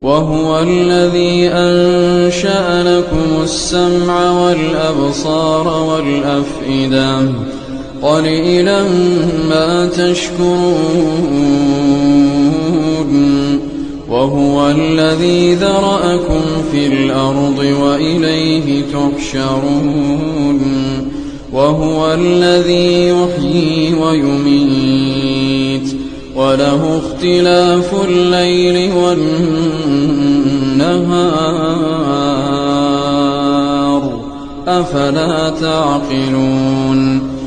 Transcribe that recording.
وهو الذي أنشأ لكم السمع والأبصار والأفئدة قليلا ما تشكرون وهو الذي ذرأكم في الأرض وإليه تحشرون وهو الذي يحيي ويميت وله اختلاف الليل والنهار أفلا تعقلون